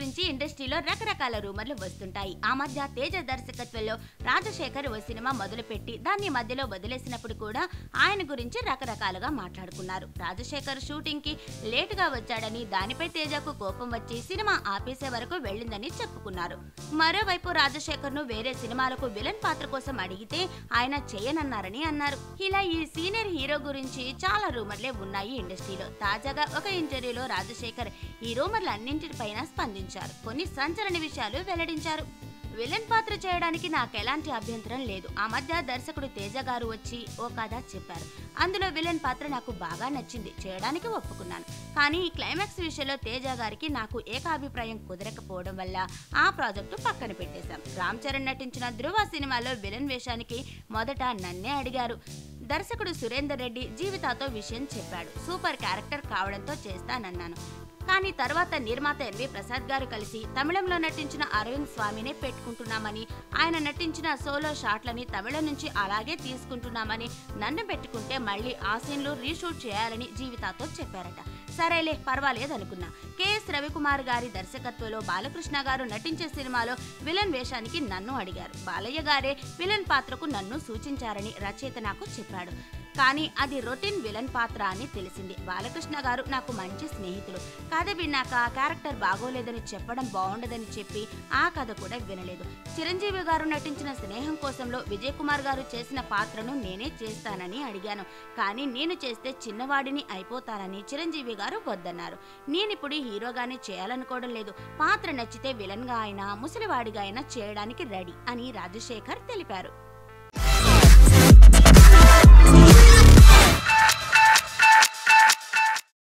గురించి ఇండస్ట్రీలో రకరకాల రూమర్లు వస్తుంటాయి. ఆ మధ్య తేజ దర్శకత్వంలో రాజశేఖర్ ఓ సినిమా మొదలుపెట్టి దాన్ని మధ్యలో వదిలేసినప్పుడు కూడా ఆయన గురించి రకరకాలుగా మాట్లాడుకున్నారు. రాజశేఖర్ షూటింగ్ కి లేటుగా వచ్చాడని, దానిపై తేజకు కోపం వచ్చి సినిమా ఆపేసే వరకు వెళ్ళిందని చెప్పుకున్నారు. మరోవైపు రాజశేఖర్ ను వేరే సినిమాలకు విలన్ పాత్ర కోసం అడిగితే ఆయన చేయనన్నారని అన్నారు. ఇలా ఈ సీనియర్ హీరో గురించి చాలా రూమర్లే ఉన్నాయి ఇండస్ట్రీలో. తాజాగా ఒక ఇంటర్వ్యూలో రాజశేఖర్ ఈ రూమర్లన్నింటిపైన స్పందించారు. కొన్ని సంచలన విషయాలు వెల్లడించారు. విలన్ పాత్ర చేయడానికి నాకు ఎలాంటి అభ్యంతరం లేదు. ఆ మధ్య దర్శకుడు తేజ గారు వచ్చి ఓ కథ చెప్పారు. అందులో విలన్ పాత్ర నాకు బాగా నచ్చింది, చేయడానికి ఒప్పుకున్నాను. కానీ ఈ క్లైమాక్స్ విషయంలో తేజ గారికి నాకు ఏకాభిప్రాయం కుదరకపోవడం వల్ల ఆ ప్రాజెక్టు పక్కన పెట్టేశాం. రామ్ చరణ్ నటించిన ధృవ సినిమాలో విలన్ వేషానికి మొదట నన్నే అడిగారు. దర్శకుడు సురేందర్ రెడ్డి జీవితాతో విషయం చెప్పాడు. సూపర్ క్యారెక్టర్ కావడంతో చేస్తానన్నాను. కానీ తర్వాత నిర్మాత ఎన్వి ప్రసాద్ గారు కలిసి తమిళంలో నటించిన అరవింద్ స్వామినే పెట్టుకుంటున్నామని, ఆయన నటించిన సోలో షాట్లని తమిళం నుంచి అలాగే తీసుకుంటున్నామని, నన్ను పెట్టుకుంటే మళ్ళీ ఆ సీన్లు రీషూట్ చేయాలని జీవితాతో చెప్పారట. సరేలే పర్వాలేదనుకున్నా. కెఎస్ రవికుమార్ గారి దర్శకత్వంలో బాలకృష్ణ గారు నటించే సినిమాలో విలన్ వేషానికి నన్ను అడిగారు. బాలయ్య గారే విలన్ పాత్రకు నన్ను సూచించారని రచయిత నాకు చెప్పాడు. కానీ అది రొటీన్ విలన్ పాత్ర అని తెలిసింది. బాలకృష్ణ గారు నాకు మంచి స్నేహితులు. కథ విన్నాక ఆ క్యారెక్టర్ బాగోలేదని చెప్పడం బాగుండదని చెప్పి ఆ కథ కూడా వినలేదు. చిరంజీవి గారు నటించిన స్నేహం కోసంలో విజయ్ కుమార్ గారు చేసిన పాత్రను నేనే చేస్తానని అడిగాను. కానీ నేను చేస్తే చిన్నవాడిని అయిపోతానని చిరంజీవి గారు వద్దన్నారు. నేనిప్పుడు హీరోగానే చేయాలనుకోవడం లేదు. పాత్ర నచ్చితే విలన్ గా అయినా ముసలివాడిగా అయినా చేయడానికి రెడీ అని రాజశేఖర్ తెలిపారు.